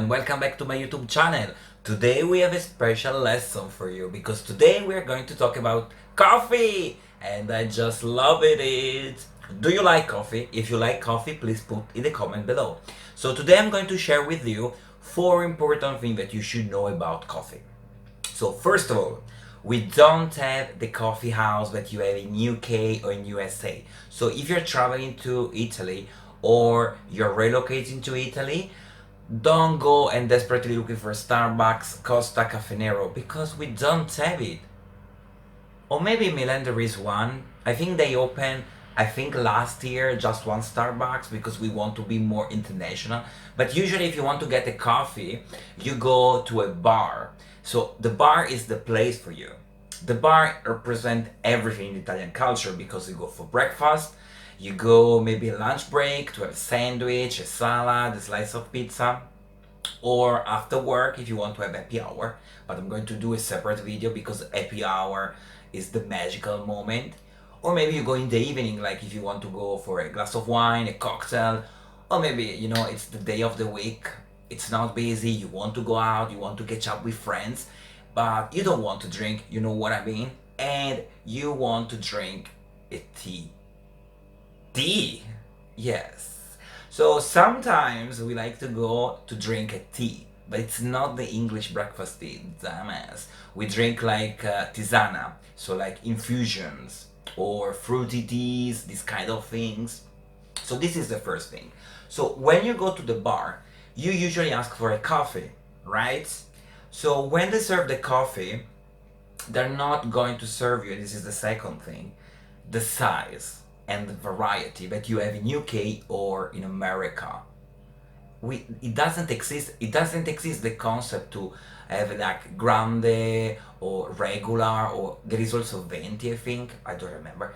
And welcome back to my YouTube channel. Today we have a special lesson for you because today we are going to talk about coffee and I just love it. Do you like coffee? If you like coffee, please put in the comment below. So today I'm going to share with you 4 important things that you should know about coffee. So first of all, we don't have the coffee house that you have in UK or in USA. So if you're traveling to Italy or you're relocating to Italy, don't go and desperately looking for Starbucks, Costa, Caffè Nero because we don't have it. Or maybe in Milan there is one. I think they opened, last year just one Starbucks because we want to be more international. But usually if you want to get a coffee, you go to a bar. So the bar is the place for you. The bar represents everything in Italian culture because you go for breakfast, you go maybe a lunch break to have a sandwich, a salad, a slice of pizza, or after work if you want to have happy hour. But I'm going to do a separate video because happy hour is the magical moment. Or maybe you go in the evening, like if you want to go for a glass of wine, a cocktail, or maybe it's the day of the week, it's not busy, you want to go out, you want to catch up with friends, but you don't want to drink, you know what I mean? And you want to drink a tea. Tea? Yes. So sometimes we like to go to drink a tea, but it's not the English breakfast tea, dumbass. We drink like tisana, so like infusions or fruity teas, these kind of things. So this is the first thing. So when you go to the bar, you usually ask for a coffee, right? So when they serve the coffee, they're not going to serve you, this is the second thing, the size and the variety that you have in UK or in America. It doesn't exist the concept to have like grande or regular, or there is also venti, I think, I don't remember.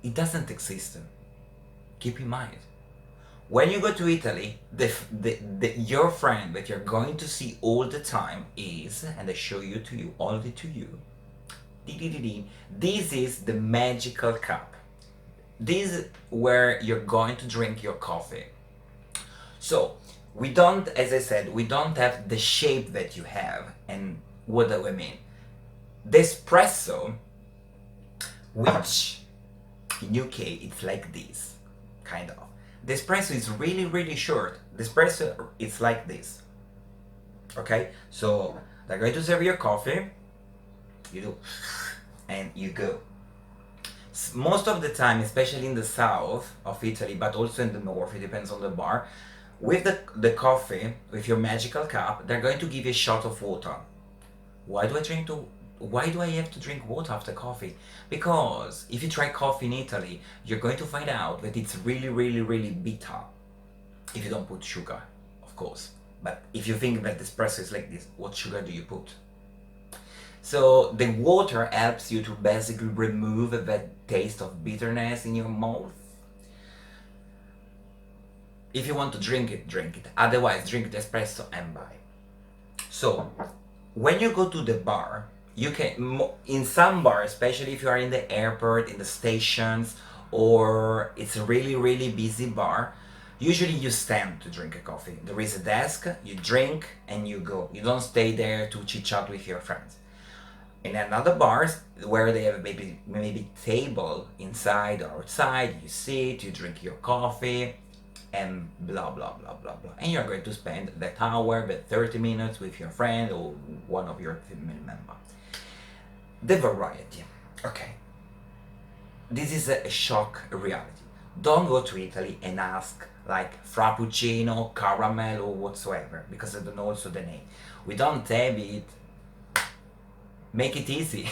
It doesn't exist. Keep in mind, when you go to Italy, your friend that you're going to see all the time is, and I show you to you, only to you, this is the magical cup. This is where you're going to drink your coffee. So we don't, as I said, we don't have the shape that you have. And what do I mean? The espresso, which in UK it's like this, kind of. The espresso is really short. The espresso is like this. Okay? So they're going to serve your coffee, you do, and you go. Most of the time, especially in the south of Italy, but also in the north, it depends on the bar, with the coffee, with your magical cup, they're going to give you a shot of water. Why do I have to drink water after coffee? Because if you try coffee in Italy, you're going to find out that it's really bitter. If you don't put sugar, of course. But if you think that espresso is like this, what sugar do you put? So the water helps you to basically remove that taste of bitterness in your mouth. If you want to drink it, drink it. Otherwise, drink the espresso and buy. So when you go to the bar, you can, in some bars, especially if you are in the airport, in the stations, or it's a really busy bar, usually you stand to drink a coffee. There is a desk, you drink and you go. You don't stay there to chit chat with your friends. In another bars where they have maybe table inside or outside, you sit, you drink your coffee, and blah blah blah blah blah, and you're going to spend that hour, that 30 minutes with your friend or one of your family members. The variety, okay, this is a shock reality. Don't go to Italy and ask like frappuccino, caramel or whatsoever, because I don't know also the name. We don't have it. Make it easy.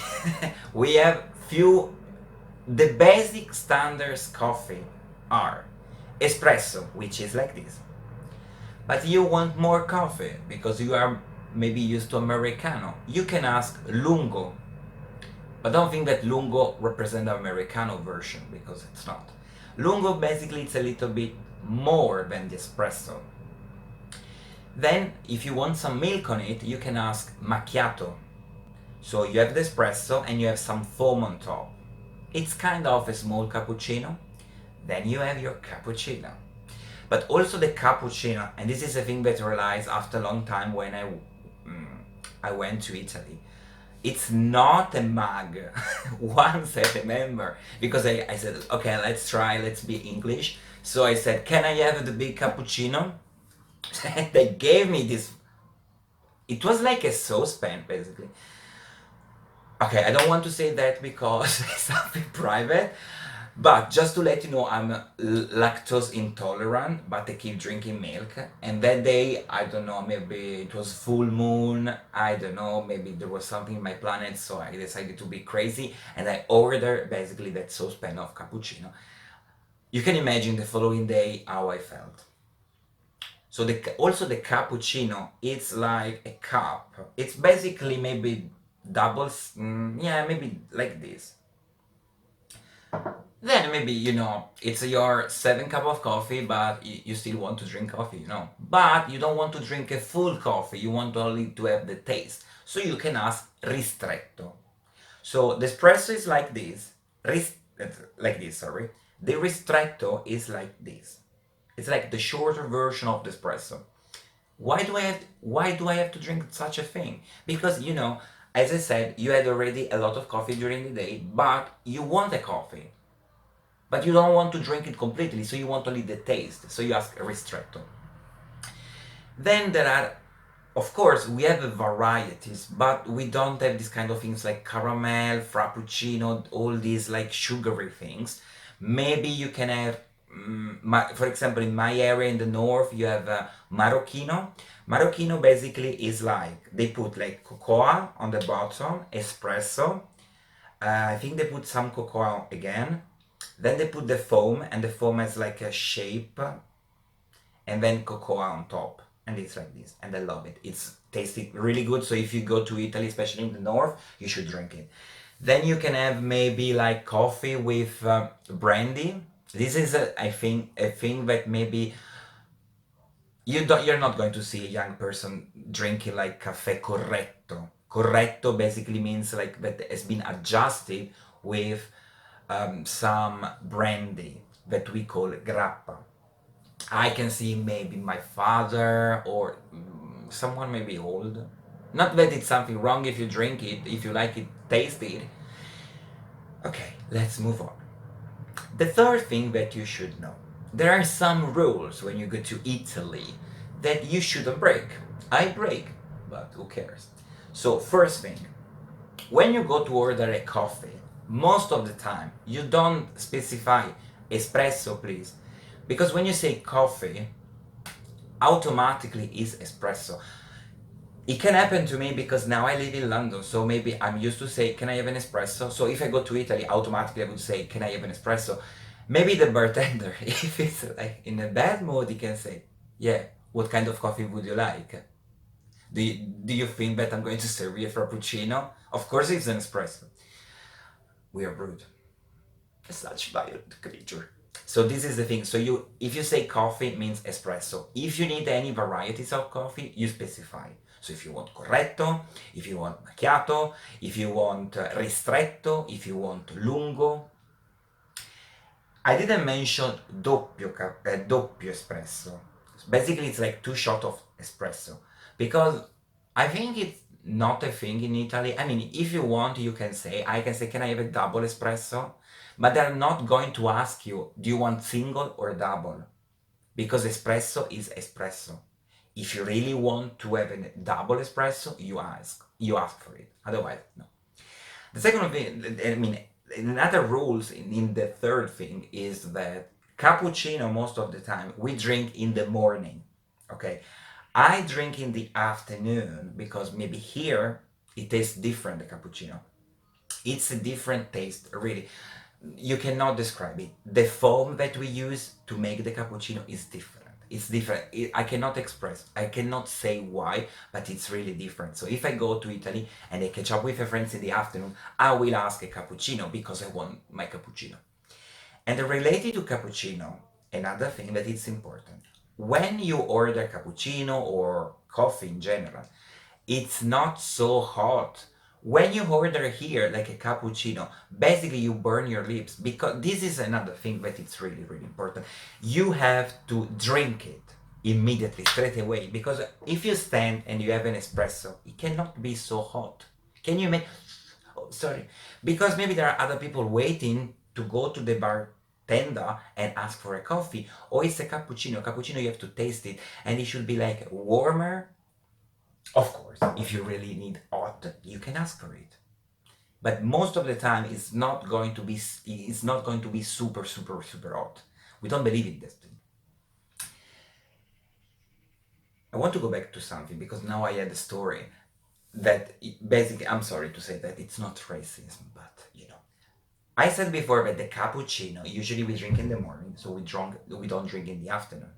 We have the basic standards coffee are espresso, which is like this. But you want more coffee because you are maybe used to Americano. You can ask lungo. But don't think that lungo represents the Americano version, because it's not. Lungo basically it's a little bit more than the espresso. Then if you want some milk on it, you can ask macchiato. So you have the espresso and you have some foam on top. It's kind of a small cappuccino. Then you have your cappuccino. But also the cappuccino, and this is a thing that I realized after a long time when I went to Italy. It's not a mug. Once I remember, because I said, okay, let's try, let's be English. So I said, can I have the big cappuccino? And they gave me this. It was like a saucepan, basically. Okay, I don't want to say that because it's something private, but just to let you know, I'm lactose intolerant, but I keep drinking milk. And that day, I don't know, maybe it was full moon, I don't know, maybe there was something in my planet, so I decided to be crazy and I ordered basically that saucepan of cappuccino. You can imagine the following day how I felt. So also the cappuccino, it's like a cup. It's basically maybe doubles, yeah, maybe like this. Then maybe, it's your 7 cup of coffee, but you still want to drink coffee. But you don't want to drink a full coffee, you want only to have the taste. So you can ask ristretto. So the espresso is like this, like this, sorry. The ristretto is like this. It's like the shorter version of the espresso. Why do I have to drink such a thing? Because as I said, you had already a lot of coffee during the day, but you want a coffee. But you don't want to drink it completely, so you want only the taste. So you ask a ristretto. Then there are, of course, we have varieties, but we don't have these kind of things like caramel, frappuccino, all these like sugary things. Maybe you can have, for example, in my area in the north, you have Marocchino. Marocchino basically is like, they put like cocoa on the bottom, espresso. I think they put some cocoa again. Then they put the foam, and the foam has like a shape, and then cocoa on top. And it's like this, and I love it. It's tasty really good. So if you go to Italy, especially in the north, you should drink it. Then you can have maybe like coffee with brandy. This is, I think, a thing that maybe you're not going to see a young person drinking like caffè corretto. Corretto basically means like that has been adjusted with some brandy that we call grappa. I can see maybe my father or someone maybe old. Not that it's something wrong if you drink it, if you like it, taste it. Okay, let's move on. The third thing that you should know. There are some rules when you go to Italy that you shouldn't break. I break, but who cares? So, first thing, when you go to order a coffee, most of the time you don't specify espresso, please. Because when you say coffee, automatically is espresso. It can happen to me because now I live in London, so maybe I'm used to say, can I have an espresso? So if I go to Italy, automatically I would say, can I have an espresso? Maybe the bartender, if it's like in a bad mood, he can say, yeah, what kind of coffee would you like? Do you think that I'm going to serve you a frappuccino? Of course it's an espresso. We are rude. Such violent creature. So this is the thing. So if you say coffee, it means espresso. If you need any varieties of coffee, you specify. So if you want corretto, if you want macchiato, if you want ristretto, if you want lungo. I didn't mention doppio espresso. Basically, it's like 2 shots of espresso. Because I think it's not a thing in Italy. I mean, if you want, you can say, I can say, can I have a double espresso? But they're not going to ask you, do you want single or double? Because espresso is espresso. If you really want to have a double espresso, you ask for it. Otherwise, no. The second thing, I mean, another rules in the third thing is that cappuccino most of the time we drink in the morning. Okay, I drink in the afternoon because maybe here it tastes different, the cappuccino. It's a different taste, really. You cannot describe it. The foam that we use to make the cappuccino is different. It's different. I cannot express, I cannot say why, but it's really different. So if I go to Italy and I catch up with a friends in the afternoon, I will ask a cappuccino because I want my cappuccino. And related to cappuccino, another thing that is important. When you order cappuccino or coffee in general, it's not so hot When you order here like a cappuccino, basically you burn your lips, because this is another thing that it's really really important. You have to drink it immediately, straight away, because if you stand and you have an espresso, it cannot be so hot. Can you make, oh, sorry, because maybe there are other people waiting to go to the bartender and ask for a coffee, or it's a cappuccino. Cappuccino, you have to taste it, and it should be like warmer. Of course, if you really need hot, you can ask for it. But most of the time, it's not going to be super super super hot. We don't believe in this thing. I want to go back to something, because now I had a story that basically, I'm sorry to say that it's not racism, but I said before that the cappuccino usually we drink in the morning, so we don't drink in the afternoon.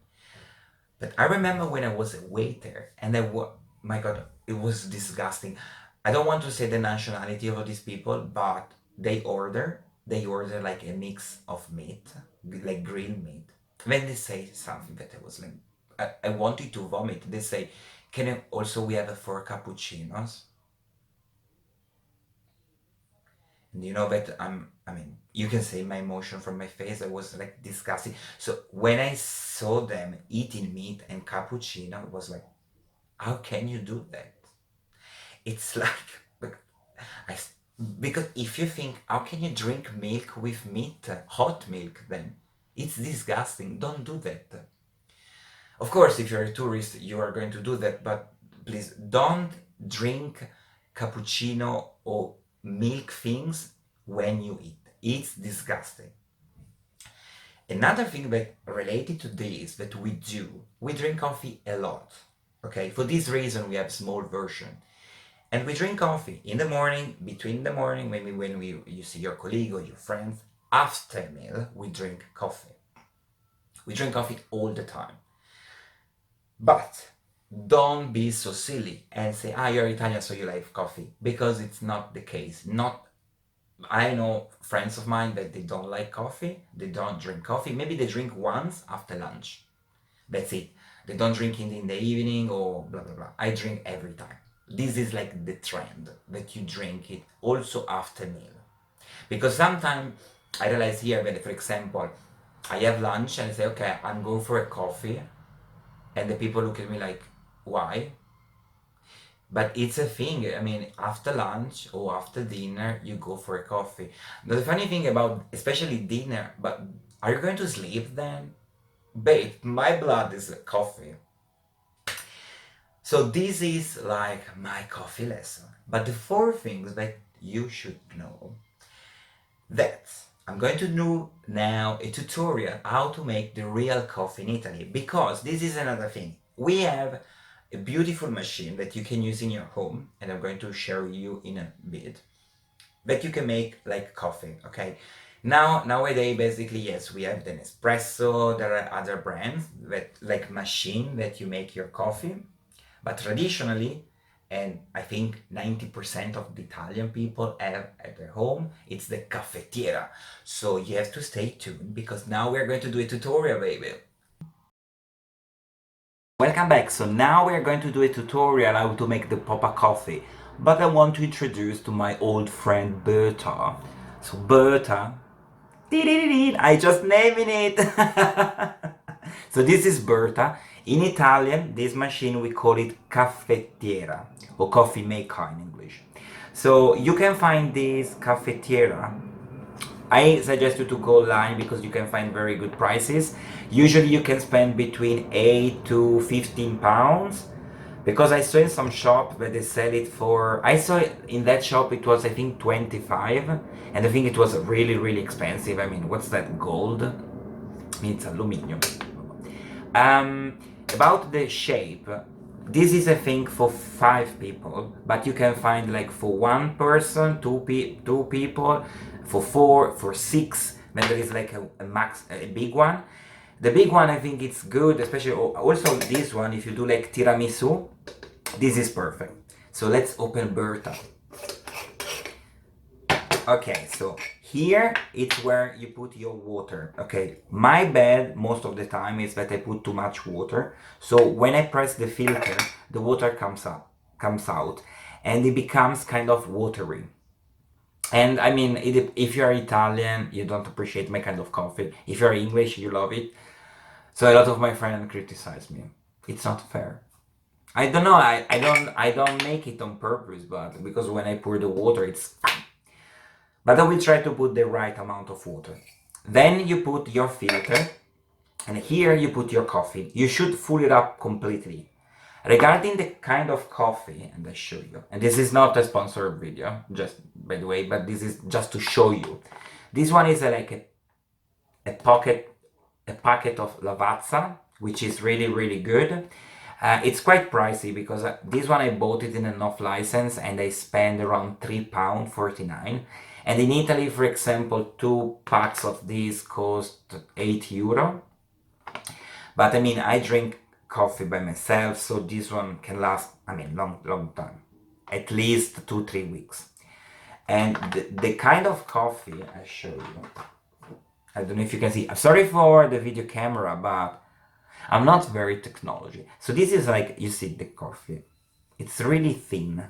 But I remember when I was a waiter, and my God, it was disgusting. I don't want to say the nationality of these people, but they order like a mix of meat, like grilled meat. When they say something that I was like, I wanted to vomit. They say, "Can you also we have 4 cappuccinos?" And you know that I mean, you can see my emotion from my face. I was like disgusting. So when I saw them eating meat and cappuccino, it was like, how can you do that? It's like I, because if you think, how can you drink milk with meat, hot milk, then it's disgusting. Don't do that. Of course, if you're a tourist, you are going to do that, but please don't drink cappuccino or milk things when you eat. It's disgusting. Another thing that related to this that we drink coffee a lot. Okay, for this reason we have small version. And we drink coffee in the morning, between the morning, maybe when you see your colleague or your friends. After meal, we drink coffee. We drink coffee all the time. But don't be so silly and say, you're Italian, so you like coffee, because it's not the case. Not, I know friends of mine that they don't like coffee, they don't drink coffee. Maybe they drink once after lunch. That's it. They don't drink it in the evening or blah blah blah. I drink every time. This is like the trend that you drink it also after meal. Because sometimes I realize here that, for example, I have lunch and I say, okay, I'm going for a coffee, and the people look at me like, why? But it's a thing. I mean, after lunch or after dinner, you go for a coffee. Now, the funny thing about, especially dinner, but are you going to sleep then? Babe, my blood is coffee. So this is like my coffee lesson. But the 4 things that you should know, that I'm going to do now a tutorial how to make the real coffee in Italy, because this is another thing. We have a beautiful machine that you can use in your home, and I'm going to share you in a bit, that you can make like coffee. Okay, nowadays basically, yes, we have the Nespresso, there are other brands that like machine that you make your coffee. But traditionally, and I think 90% of the Italian people have at their home, it's the caffettiera. So you have to stay tuned, because now we're going to do a tutorial, baby. Welcome back. So now we're going to do a tutorial how to make the Popa coffee. But I want to introduce to my old friend Berta. So Berta, I just naming it. So this is Berta. In Italian, this machine we call it caffettiera, or coffee maker in English. So you can find this caffettiera. I suggest you to go online, because you can find very good prices. Usually you can spend between 8 to 15 pounds, because I saw in some shop where they sell it for, I saw it in that shop, it was I think 25, and I think it was really really expensive. I mean, what's that, gold? I mean, it's aluminium. About the shape, this is a thing for 5 people, but you can find like for 1 person, two people, for 4, for 6. Then there is like a max, a big one. The big one, I think it's good, especially also this one. If you do like tiramisu, this is perfect. So let's open Berta. Okay, so here it's where you put your water. Okay, my bad most of the time is that I put too much water. So when I press the filter, the water comes up. comes out, and it becomes kind of watery. And I mean, if you're Italian, you don't appreciate my kind of coffee. If you're English, you love it. So a lot of my friends criticize me. It's not fair. I don't know. I don't make it on purpose, but because when I pour the water, it's fine. But I will try to put the right amount of water. Then you put your filter, and here you put your coffee. You should fill it up completely. Regarding the kind of coffee, and I show you, and this is not a sponsored video, just by the way, but this is just to show you. This one is like a packet of Lavazza, which is really, really good. It's quite pricey because this one I bought it in an off license and I spent around £3.49. And in Italy, for example, 2 packs of these cost €8. But I mean, I drink coffee by myself, so this one can last, I mean, long time, at least 2-3 weeks. And the kind of coffee I show you, I don't know if you can see. I'm sorry for the video camera, but I'm not very technology. So this is like, you see the coffee. It's really thin.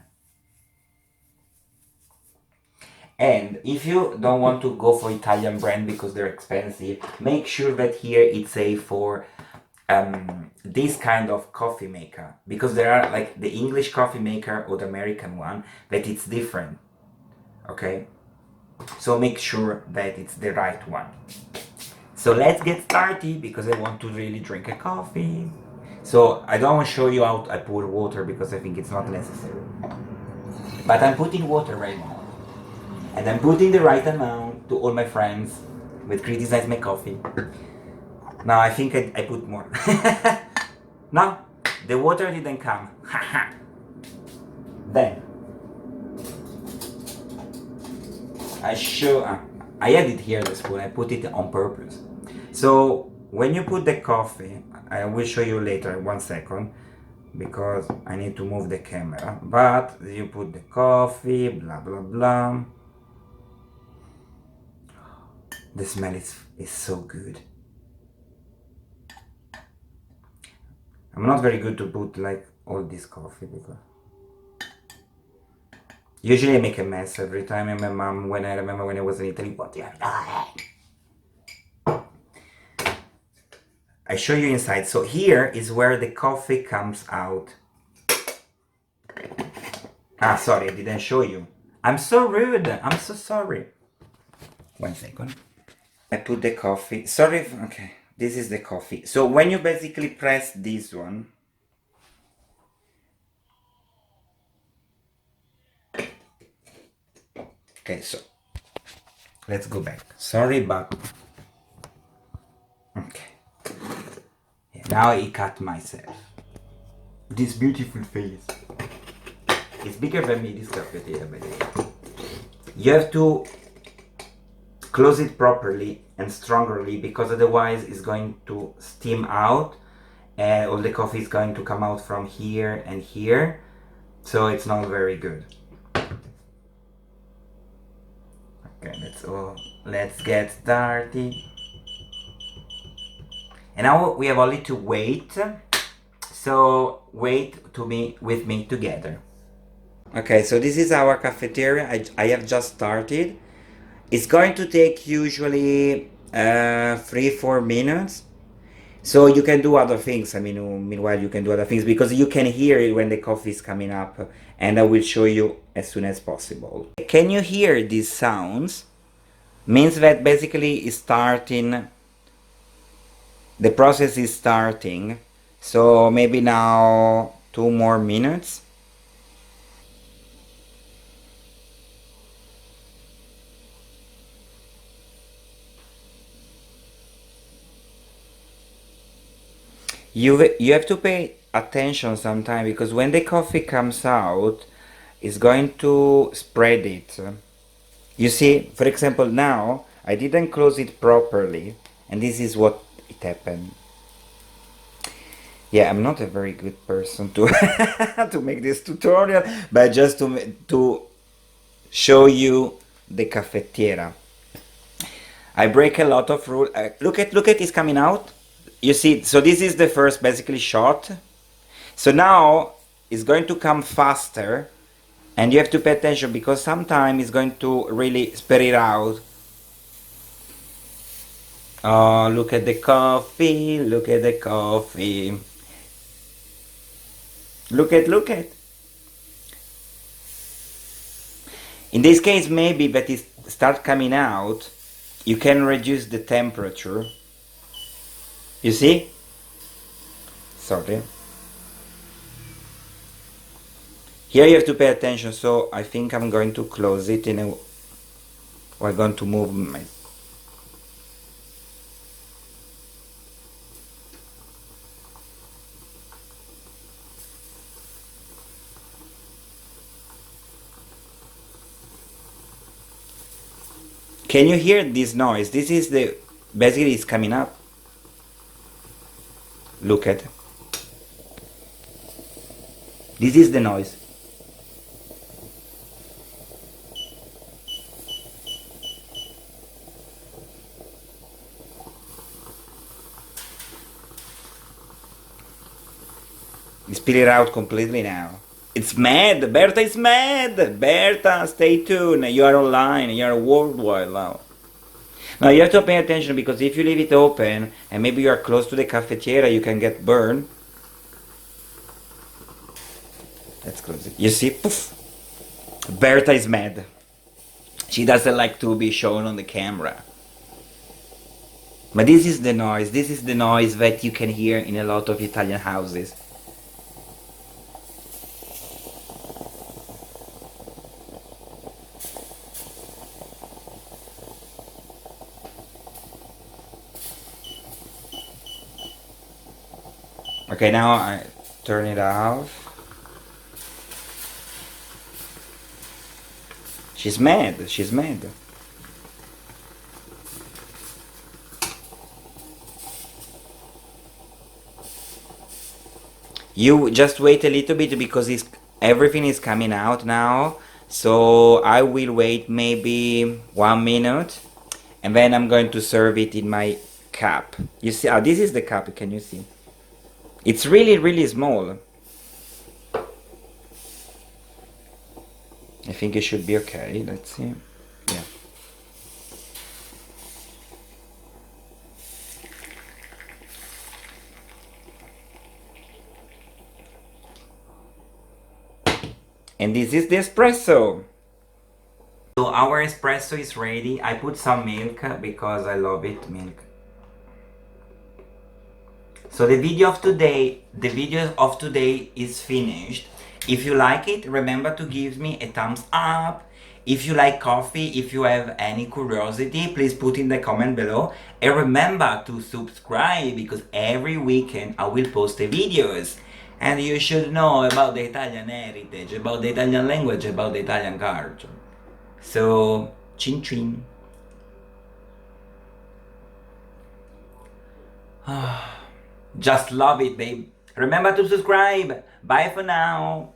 And if you don't want to go for Italian brand because they're expensive, make sure that here it's a for this kind of coffee maker, because there are like the English coffee maker or the American one that it's different. Okay, so make sure that it's the right one. So let's get started because I want to really drink a coffee. So I don't want to show you how I pour water because I think it's not necessary. But I'm putting water right now. And I'm putting the right amount to all my friends with criticize my coffee. Now I think I put more. No, the water didn't come. Then I had it here, the spoon. I put it on purpose. So when you put the coffee, I will show you later, 1 second, because I need to move the camera. But you put the coffee, blah blah blah. The smell is so good. I'm not very good to put like all this coffee because usually I make a mess every time. And my mom, when I remember when I was in Italy, what do you have? I show you inside. So here is where the coffee comes out. Ah, sorry, I didn't show you. I'm so rude. I'm so sorry. 1 second. I put the coffee. Sorry. Okay, this is the coffee. So when you basically press this one, okay, so let's go back. Sorry, but okay. Yeah, now I cut myself. This beautiful face. It's bigger than me, this cafeteria, by the way. You have to close it properly and strongly because otherwise it's going to steam out and all the coffee is going to come out from here and here. So it's not very good. Okay, let's get started. And now we have only to wait. So wait with me together. Okay, so this is our cafeteria. I have just started. It's going to take usually 3-4 minutes. So you can do other things. I mean, meanwhile you can do other things because you can hear it when the coffee is coming up, and I will show you as soon as possible. Can you hear these sounds? Means that basically it's starting. The process is starting. So maybe now 2 more minutes. You have to pay attention sometime because when the coffee comes out, it's going to spread it. You see, for example, now I didn't close it properly, and this is what it happened. Yeah, I'm not a very good person to to make this tutorial, but just to show you the cafetiera. I break a lot of rules. Look at it's coming out. You see, so this is the first basically shot. So now is going to come faster, and you have to pay attention because sometimes it's going to really spread it out. Oh, look at the coffee, look at the coffee. Look at. In this case, maybe that it start coming out, you can reduce the temperature. You see? Sorry. Here you have to pay attention, so I think I'm going to close it in a... We're going to move my... Can you hear this noise? This is the... Basically it's coming up. Look at. This is the noise. Spill it out completely now. It's mad. Berta is mad. Berta, stay tuned. You are online. You are worldwide now. Now you have to pay attention because if you leave it open and maybe you are close to the cafetiera, you can get burned. Let's close it. You see? Poof. Berta is mad. She doesn't like to be shown on the camera. But this is the noise. This is the noise that you can hear in a lot of Italian houses. Okay, now I turn it off. She's mad. She's mad. You just wait a little bit because everything is coming out now. So I will wait maybe 1 minute and then I'm going to serve it in my cup. You see, this is the cup, can you see? It's really, really small. I think it should be okay. Let's see. Yeah. And this is the espresso. So our espresso is ready. I put some milk because I love it, milk. So the video of today is finished. If you like it, remember to give me a thumbs up. If you like coffee, if you have any curiosity, please put in the comment below. And remember to subscribe because every weekend I will post the videos. And you should know about the Italian heritage, about the Italian language, about the Italian culture. So, chin chin. Just love it, babe. Remember to subscribe. Bye for now.